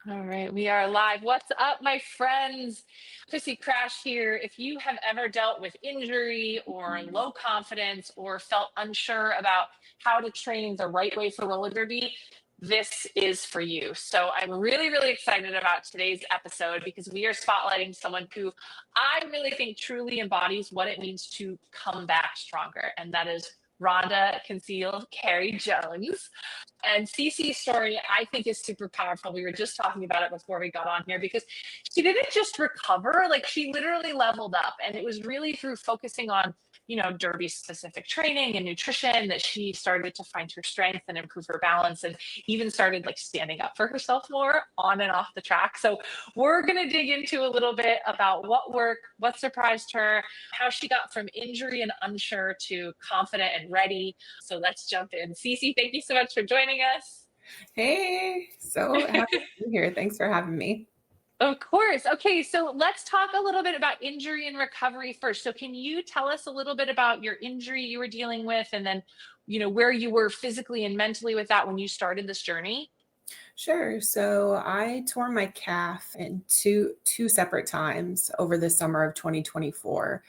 All right, we are live. What's up, my friends? Chrissy Crash here. If you have ever dealt with injury or low confidence or felt unsure about how to train the right way for roller derby, this is for you. So I'm really, really excited about today's episode because we are spotlighting someone who I really think truly embodies what it means to come back stronger, and that is Rhonda Concealed Carey Jones. And Cece's story, I think, is super powerful. We were just talking about it before we got on here because she didn't just recover, like, she literally leveled up. And it was really through focusing on, Derby specific training and nutrition that she started to find her strength and improve her balance and even started like standing up for herself more on and off the track. So, we're going to dig into a little bit about what worked, what surprised her, how she got from injury and unsure to confident and ready. So let's jump in. Cece, thank you so much for joining us. Hey, so happy to be here. Thanks for having me. Of course. Okay, so let's talk a little bit about injury and recovery first. So can you tell us a little bit about your injury you were dealing with and then, where you were physically and mentally with that when you started this journey? Sure. So I tore my calf in two separate times over the summer of 2024.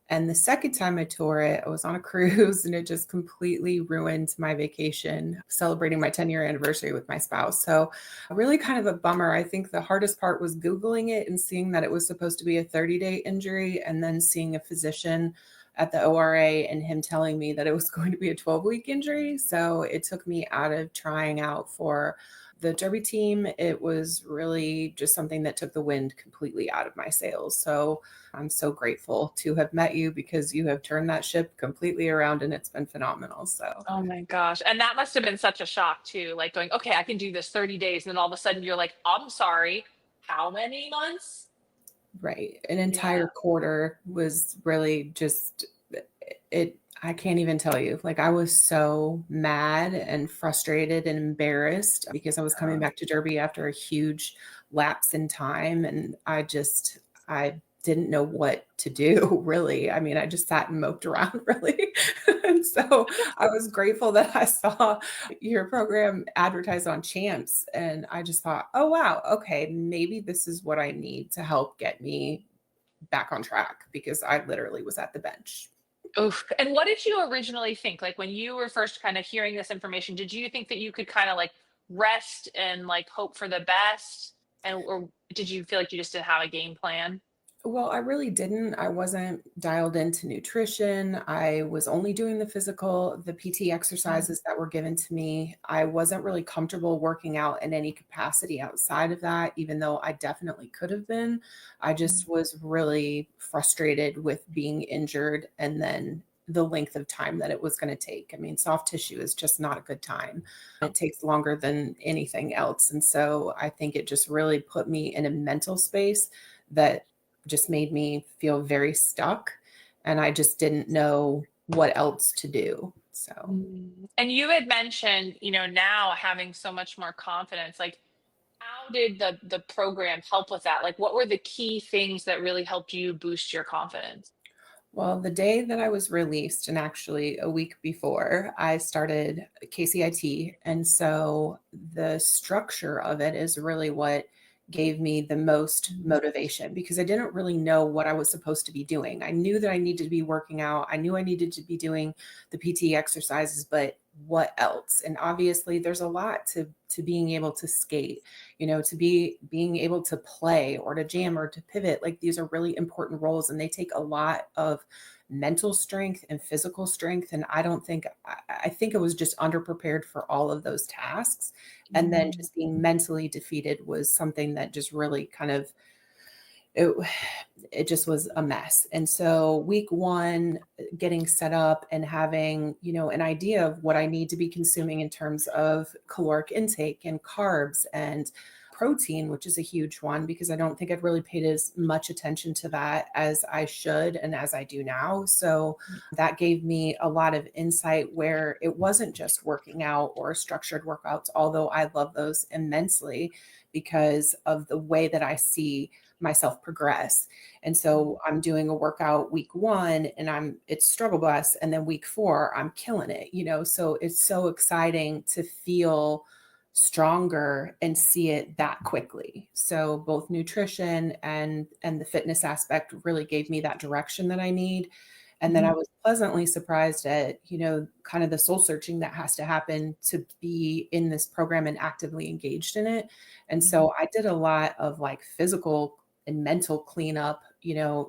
And the second time I tore it, I was on a cruise and it just completely ruined my vacation, celebrating my 10-year anniversary with my spouse. So, really kind of a bummer. I think the hardest part was Googling it and seeing that it was supposed to be a 30-day injury, and then seeing a physician at the ORA and him telling me that it was going to be a 12-week injury. So, it took me out of trying out for the Derby team. It was really just something that took the wind completely out of my sails. So, I'm so grateful to have met you because you have turned that ship completely around and it's been phenomenal. So, Oh my gosh. And that must have been such a shock too, like going, okay, I can do this 30 days. And then all of a sudden you're like, I'm sorry, how many months? right. An Yeah. entire quarter was really just it. I can't even tell you. Like, I was so mad and frustrated and embarrassed because I was coming back to Derby after a huge lapse in time. And I didn't know what to do, really. I mean, I just sat and moped around, really. And so I was grateful that I saw your program advertised on Champs. And I just thought, oh, wow, okay, maybe this is what I need to help get me back on track, because I literally was at the bench. Oof. And what did you originally think? Like when you were first kind of hearing this information, did you think that you could kind of like rest and like hope for the best? And or did you feel like you just didn't have a game plan? Well, I really didn't. I wasn't dialed into nutrition. I was only doing the physical, the PT Mm. exercises that were given to me. I wasn't really comfortable working out in any capacity outside of that, even though I definitely could have been. I Mm. just was really frustrated with being injured and then the length of time that it was going to take. I mean, soft tissue is just not a good time. It takes longer than anything else. And so I think it just really put me in a mental space that just made me feel very stuck, and I just didn't know what else to do. So, Mm. And you had mentioned, now having so much more confidence. Like, how did the program help with that? Like, what were the key things that really helped you boost your confidence? well, the day that I was released, and actually a week before, I started KCIT. And so the structure of it is really what gave me the most motivation, because I didn't really know what I was supposed to be doing. I knew that I needed to be working out. I knew I needed to be doing the PT exercises, but what else? And obviously there's a lot to being able to skate, to being able to play or to jam or to pivot. Like, these are really important roles, and they take a lot of mental strength and physical strength. And I think I was just underprepared for all of those tasks. And then Mm. just being mentally defeated was something that just really kind of it, it just was a mess. And so week one, getting set up and having, an idea of what I need to be consuming in terms of caloric intake and carbs and protein, which is a huge one, because I don't think I'd really paid as much attention to that as I should and as I do now. So that gave me a lot of insight, where it wasn't just working out or structured workouts, although I love those immensely because of the way that I see myself progress. And so I'm doing a workout week one and it's struggle bus. And then week four, I'm killing it. So it's so exciting to feel stronger and see it that quickly. So both nutrition and the fitness aspect really gave me that direction that I need. And then I Mhm. was pleasantly surprised at, kind of the soul searching that has to happen to be in this program and actively engaged in it. And Mhm. so I did a lot of like physical and mental cleanup,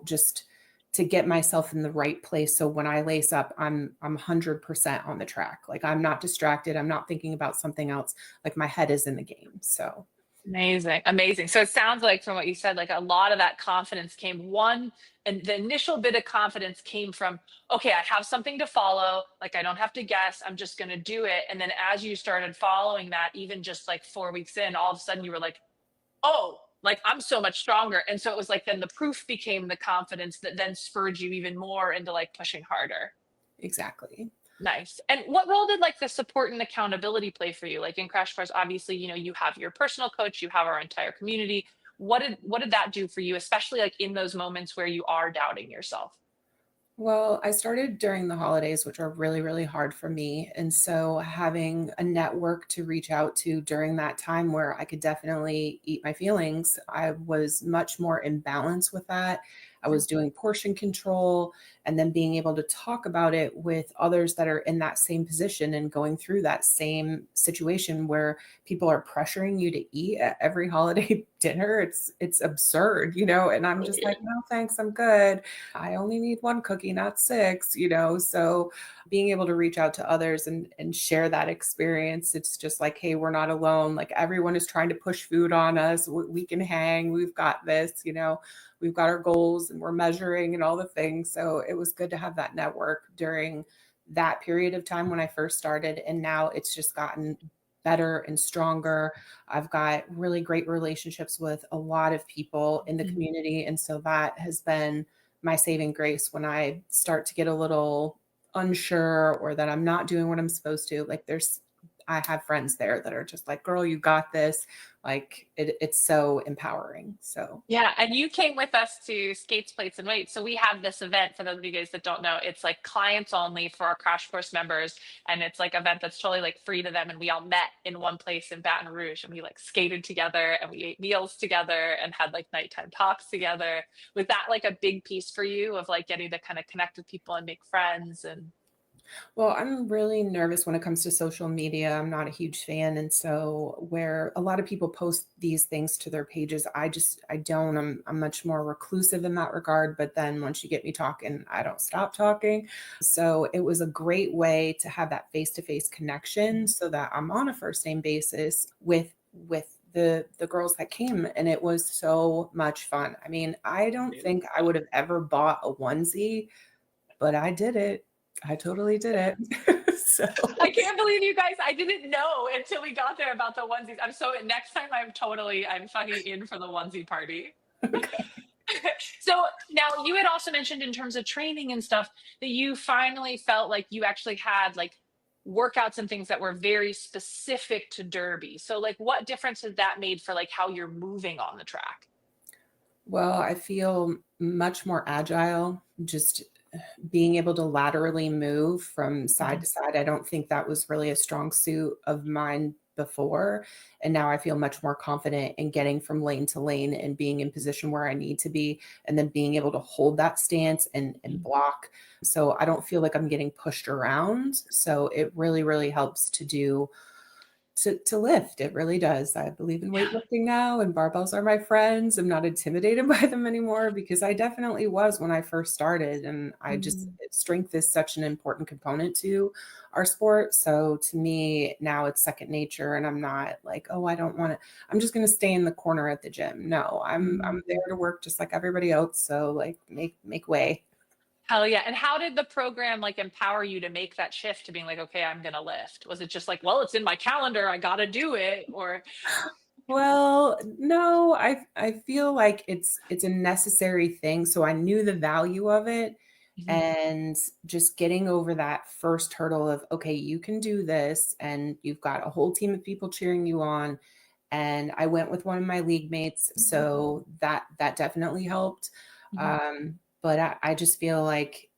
just to get myself in the right place. So when I lace up, I'm 100% on the track. Like I'm not distracted. I'm not thinking about something else. Like my head is in the game. So Amazing, amazing. So it sounds like from what you said, like a lot of that confidence came one, and the initial bit of confidence came from, okay, I have something to follow. Like I don't have to guess. I'm just going to do it. And then as you started following that, even just like 4 weeks in, all of a sudden you were like, oh, like I'm so much stronger. And so it was like then the proof became the confidence that then spurred you even more into like pushing harder. exactly. Nice. And what role did like the support and accountability play for you? Like in Crash Course, obviously, you have your personal coach, you have our entire community. What did that do for you, especially like in those moments where you are doubting yourself? Well, I started during the holidays, which are really, really hard for me. And so having a network to reach out to during that time where I could definitely eat my feelings, I was much more in balance with that. I was doing portion control and then being able to talk about it with others that are in that same position and going through that same situation where people are pressuring you to eat at every holiday dinner. It's absurd, and I'm just like, no, thanks, I'm good. I only need one cookie, not six, So being able to reach out to others and share that experience, it's just like, hey, we're not alone. Like everyone is trying to push food on us. We can hang. We've got this, we've got our goals and we're measuring and all the things. So it was good to have that network during that period of time when I first started. And now it's just gotten better and stronger. I've got really great relationships with a lot of people in the Mhm. community. And so that has been my saving grace when I start to get a little unsure or that I'm not doing what I'm supposed to. Like I have friends there that are just like, girl, you got this. Like it's so empowering. So Yeah, and you came with us to Skates, Plates, and Weights. So we have this event for those of you guys that don't know. It's like clients only for our Crash Course members, and it's like event that's totally like free to them. And we all met in one place in Baton Rouge, and we like skated together, and we ate meals together, and had like nighttime talks together. Was that like a big piece for you of like getting to kind of connect with people and make friends? And well, I'm really nervous when it comes to social media. I'm not a huge fan. And so where a lot of people post these things to their pages, I don't. I'm much more reclusive in that regard. But then once you get me talking, I don't stop talking. So it was a great way to have that face-to-face connection so that I'm on a first name basis with the girls that came, and it was so much fun. I mean, I don't think I would have ever bought a onesie, but I did it. I totally did it. So, I can't believe you guys. I didn't know until we got there about the onesies. I'm so next time I'm fucking in for the onesie party. okay. So now you had also mentioned in terms of training and stuff that you finally felt like you actually had like workouts and things that were very specific to derby. So like what difference has that made for like how you're moving on the track? Well, I feel much more agile, just being able to laterally move from side Mhm. to side. I don't think that was really a strong suit of mine before. And now I feel much more confident in getting from lane to lane and being in position where I need to be, and then being able to hold that stance and Mhm. block. So I don't feel like I'm getting pushed around. So it really, really helps to lift. It really does. I believe in Yeah. weightlifting now, and barbells are my friends. I'm not intimidated by them anymore because I definitely was when I first started. And Mhm. strength is such an important component to our sport. So to me, now it's second nature, and I'm not like, oh, I don't want to, I'm just going to stay in the corner at the gym. No, I'm there Mhm. to work just like everybody else. So like make way. Hell yeah. And how did the program like empower you to make that shift to being like, okay, I'm gonna lift? Was it just like, well, it's in my calendar, I gotta do it? Or Well, no, I feel like it's a necessary thing, so I knew the value of it, Mhm. and just getting over that first hurdle of, "Okay, you can do this," and you've got a whole team of people cheering you on, and I went with one of my league mates, so that definitely helped, Mhm. but I just feel like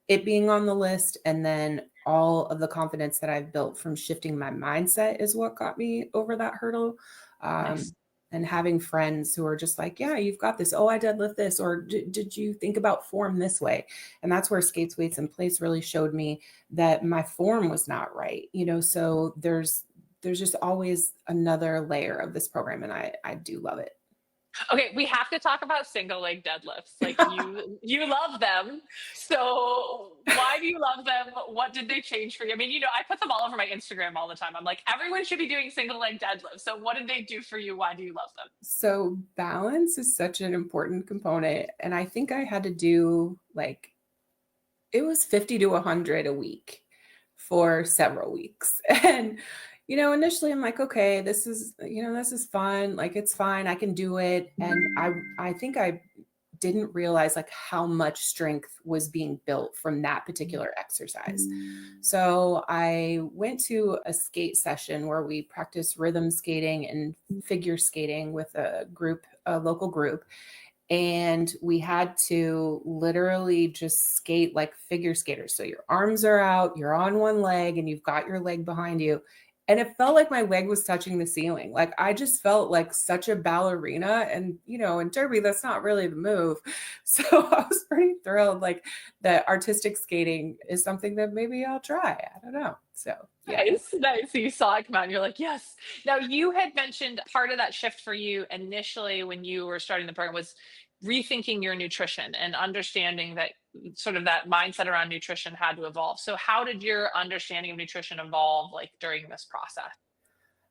it being on the list and then all of the confidence that I've built from shifting my mindset is what got me over that hurdle. Nice. Um, and having friends who are just like, yeah, you've got this. Oh, I deadlift this. Or did you think about form this way? And that's where skates, weights, and plates really showed me that my form was not right. So there's just always another layer of this program, and I do love it. Okay, we have to talk about single leg deadlifts. Like you love them. So why do you love them? What did they change for you? I mean, I put them all over my Instagram all the time. I'm like, everyone should be doing single leg deadlifts. So what did they do for you? Why do you love them? So balance is such an important component. And I think I had to do like it was 50 to 100 a week for several weeks. And, initially I'm like, okay, this is fun. Like it's fine. I can do it. And I think I didn't realize like how much strength was being built from that particular exercise. So I went to a skate session where we practiced rhythm skating and figure skating with a local group. And we had to literally just skate like figure skaters. So your arms are out, you're on one leg, and you've got your leg behind you. And it felt like my leg was touching the ceiling. Like I just felt like such a ballerina. And, in Derby, that's not really the move. So I was pretty thrilled. Like that artistic skating is something that maybe I'll try. I don't know. So, yeah. Nice, nice. So you saw it come out and you're like, yes. Now you had mentioned part of that shift for you initially when you were starting the program was rethinking your nutrition and understanding that sort of that mindset around nutrition had to evolve. So how did your understanding of nutrition evolve like during this process?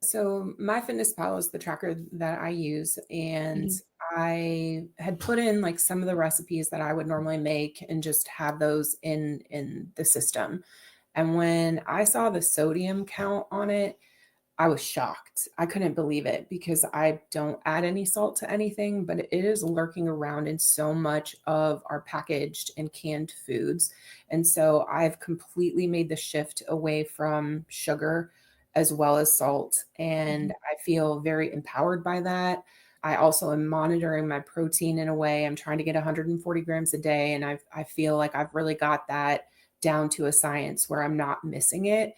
So MyFitnessPal is the tracker that I use, and Mhm. I had put in like some of the recipes that I would normally make and just have those in the system. And when I saw the sodium count on it, I was shocked. I couldn't believe it because I don't add any salt to anything, but it is lurking around in so much of our packaged and canned foods. And so I've completely made the shift away from sugar as well as salt. And Mhm. I feel very empowered by that. I also am monitoring my protein in a way. I'm trying to get 140 grams a day. And I feel like I've really got that down to a science where I'm not missing it.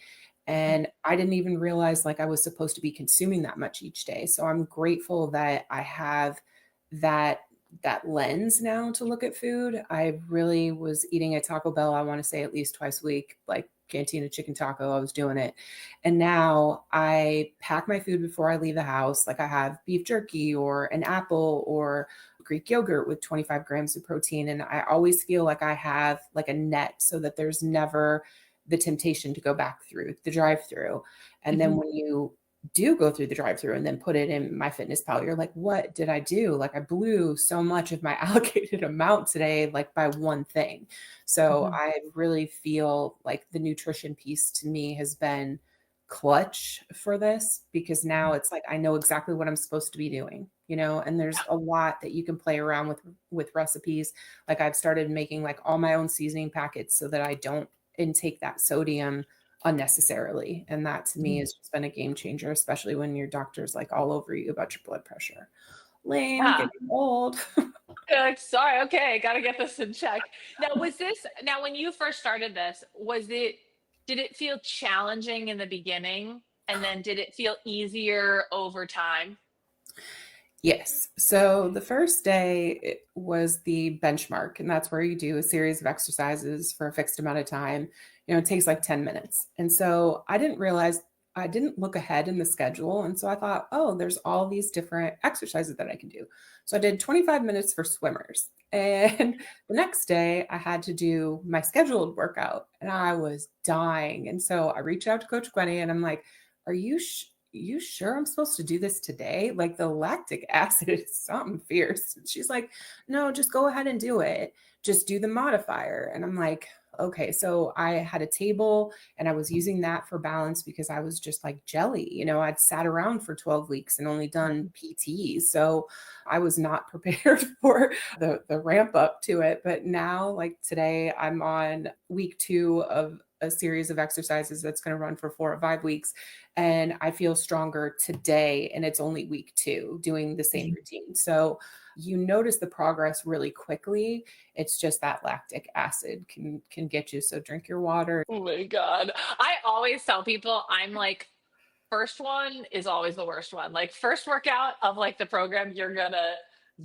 And I didn't even realize like I was supposed to be consuming that much each day. So I'm grateful that I have that that lens now to look at food. I really was eating at Taco Bell, I want to say at least twice a week, like Cantina chicken taco. I was doing it. And now I pack my food before I leave the house. Like I have beef jerky or an apple or Greek yogurt with 25 grams of protein. And I always feel like I have like a net so that there's never the temptation to go back through the drive-through. And then Mhm. when you do go through the drive-through and then put it in MyFitnessPal, you're like, "What did I do? Like, I blew so much of my allocated amount today, like, by one thing." So, Mhm. I really feel like the nutrition piece to me has been clutch for this because now Mhm. it's like I know exactly what I'm supposed to be doing, and there's a lot that you can play around with recipes. Like, I've started making, like, all my own seasoning packets so that I don't intake that sodium unnecessarily, and that to me Mhm. has just been a game changer, especially when your doctor's, like, all over you about your blood pressure. Lame, Yeah. getting old. You're like, sorry, okay, gotta get this in check. Now when you first started this, did it feel challenging in the beginning? And then did it feel easier over time? Yes. So the first day it was the benchmark, and that's where you do a series of exercises for a fixed amount of time. It takes like 10 minutes. And so I didn't look ahead in the schedule. And so I thought, oh, there's all these different exercises that I can do. So I did 25 minutes for swimmers. And the next day I had to do my scheduled workout and I was dying. And so I reached out to Coach Gwenny and I'm like, are you sure I'm supposed to do this today? Like the lactic acid is something fierce. And she's like, no, just go ahead and do it. Just do the modifier. And I'm like, okay. So I had a table and I was using that for balance because I was just like jelly. I'd sat around for 12 weeks and only done PT. So I was not prepared for the ramp up to it. But now, like today, I'm on week 2 of a series of exercises that's going to run for 4 or 5 weeks. And I feel stronger today. And it's only week 2 doing the same routine. So you notice the progress really quickly. It's just that lactic acid can get you. So drink your water. Oh my God. I always tell people I'm like, first one is always the worst one. Like first workout of like the program, you're gonna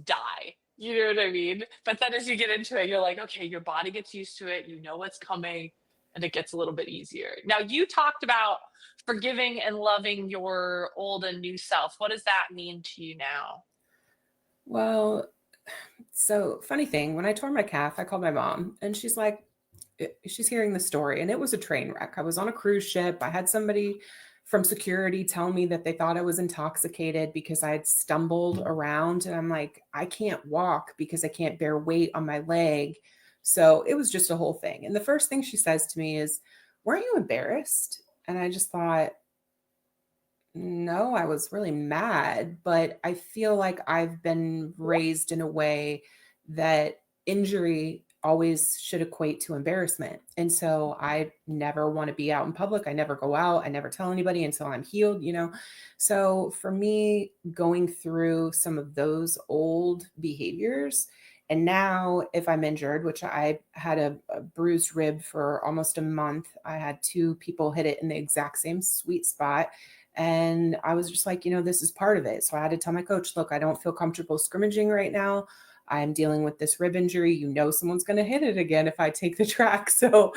die. You know what I mean? But then as you get into it, you're like, okay, your body gets used to it, you know what's coming, and it gets a little bit easier. Now you talked about forgiving and loving your old and new self. What does that mean to you now? Well, so funny thing, when I tore my calf, I called my mom and she's like, she's hearing the story and it was a train wreck. I was on a cruise ship. I had somebody from security tell me that they thought I was intoxicated because I had stumbled around. And I'm like, I can't walk because I can't bear weight on my leg. So it was just a whole thing. And the first thing she says to me is, weren't you embarrassed? And I just thought, no, I was really mad, but I feel like I've been raised in a way that injury always should equate to embarrassment. And so I never want to be out in public. I never go out. I never tell anybody until I'm healed. So for me, going through some of those old behaviors, and now if I'm injured, which I had a bruised rib for almost a month, I had 2 people hit it in the exact same sweet spot. And I was just like, this is part of it. So I had to tell my coach, look, I don't feel comfortable scrimmaging right now. I'm dealing with this rib injury. Someone's going to hit it again if I take the track. So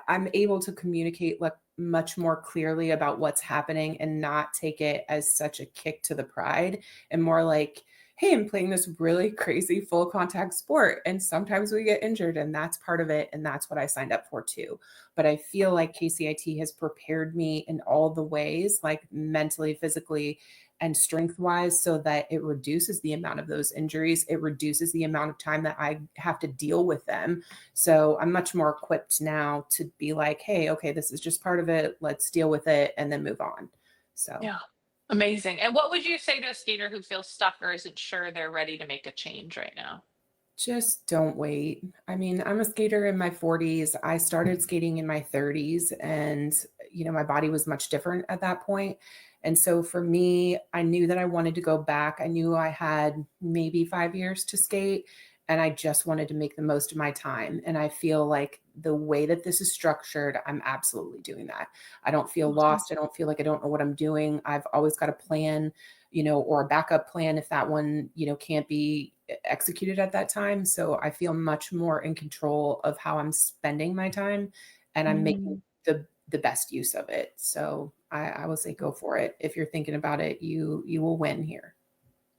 I'm able to communicate like much more clearly about what's happening and not take it as such a kick to the pride and more like, hey, I'm playing this really crazy full contact sport. And sometimes we get injured and that's part of it. And that's what I signed up for too. But I feel like KCIT has prepared me in all the ways, like mentally, physically, and strength wise, so that it reduces the amount of those injuries. It reduces the amount of time that I have to deal with them. So I'm much more equipped now to be like, hey, okay, this is just part of it. Let's deal with it and then move on. So. Yeah. Amazing. And what would you say to a skater who feels stuck or isn't sure they're ready to make a change right now? Just don't wait. I mean, I'm a skater in my 40s. I started skating in my 30s, and my body was much different at that point. And so for me, I knew that I wanted to go back. I knew I had maybe 5 years to skate, and I just wanted to make the most of my time. And I feel like the way that this is structured, I'm absolutely doing that. I don't feel Awesome. lost. I don't feel like I don't know what I'm doing. I've always got a plan, or a backup plan if that one, can't be executed at that time. So I feel much more in control of how I'm spending my time and I'm making Mm. the best use of it. So I will say go for it. If you're thinking about it, you will win here.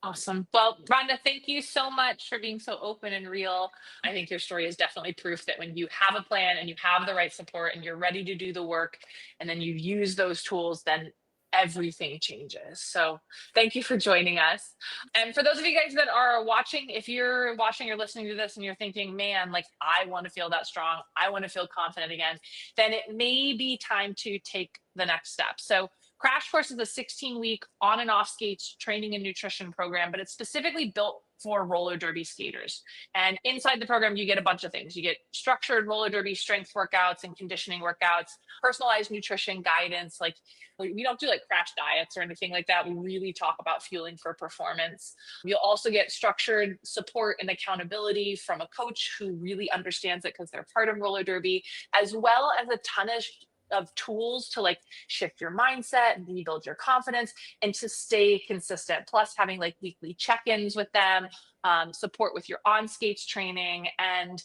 Awesome. Well, Rhonda, thank you so much for being so open and real. I think your story is definitely proof that when you have a plan and you have the right support and you're ready to do the work and then you use those tools, then everything changes. So thank you for joining us. And for those of you guys that are watching, if you're watching or listening to this and you're thinking, man, like I want to feel that strong, I want to feel confident again, then it may be time to take the next step. So Crash Course is a 16-week on and off skates training and nutrition program, but it's specifically built for roller derby skaters. And inside the program, you get a bunch of things. You get structured roller derby strength workouts and conditioning workouts, personalized nutrition guidance. Like we don't do like crash diets or anything like that. We really talk about fueling for performance. You'll also get structured support and accountability from a coach who really understands it because they're part of roller derby, as well as a ton of tools to like shift your mindset and rebuild your confidence and to stay consistent, plus having like weekly check-ins with them, support with your on skates training. And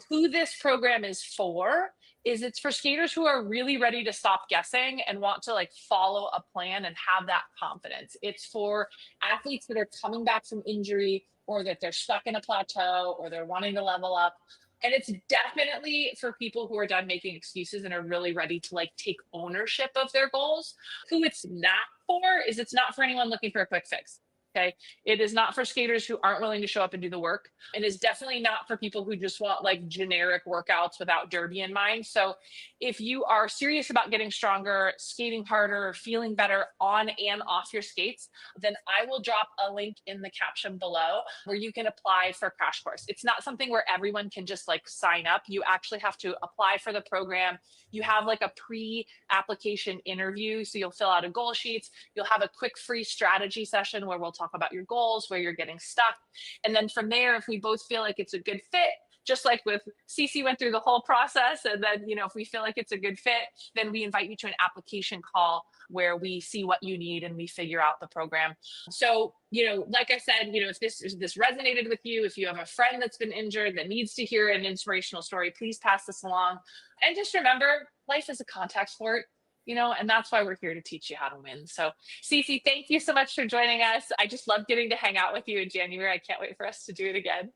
who this program is for is it's for skaters who are really ready to stop guessing and want to like follow a plan and have that confidence. It's for athletes that are coming back from injury or that they're stuck in a plateau or they're wanting to level up. And it's definitely for people who are done making excuses and are really ready to like take ownership of their goals. Who it's not for is it's not for anyone looking for a quick fix. Okay. It is not for skaters who aren't willing to show up and do the work. And is definitely not for people who just want like generic workouts without derby in mind. So if you are serious about getting stronger, skating harder, feeling better on and off your skates, then I will drop a link in the caption below where you can apply for Crash Course. It's not something where everyone can just like sign up. You actually have to apply for the program. You have like a pre-application interview. So you'll fill out a goal sheet. You'll have a quick free strategy session where we'll talk about your goals, where you're getting stuck. And then from there, if we both feel like it's a good fit, just like with Cece went through the whole process. And then, if we feel like it's a good fit, then we invite you to an application call where we see what you need and we figure out the program. So, like I said, if this resonated with you, if you have a friend that's been injured that needs to hear an inspirational story, please pass this along. And just remember, life is a contact sport. And that's why we're here to teach you how to win. So, Cece, thank you so much for joining us. I just love getting to hang out with you in January. I can't wait for us to do it again.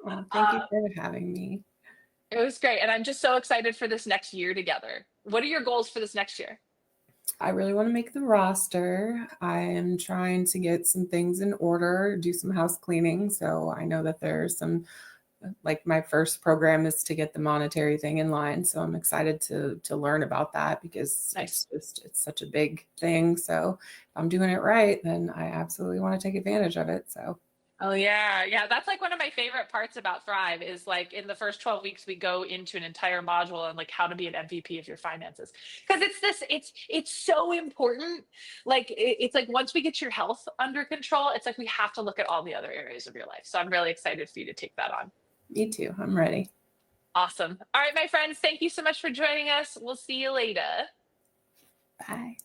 Well, thank you for having me. It was great. And I'm just so excited for this next year together. What are your goals for this next year? I really want to make the roster. I am trying to get some things in order, do some house cleaning. So I know that there's some, like my first program is to get the monetary thing in line. So I'm excited to learn about that because Nice. it's such a big thing. So if I'm doing it right, then I absolutely want to take advantage of it. So. Oh yeah. Yeah. That's like one of my favorite parts about Thrive is like in the first 12 weeks, we go into an entire module on like how to be an MVP of your finances. Cause it's so important. Like it's like once we get your health under control, it's like we have to look at all the other areas of your life. So I'm really excited for you to take that on. Me too. I'm ready. Awesome. All right, my friends, thank you so much for joining us. We'll see you later. Bye.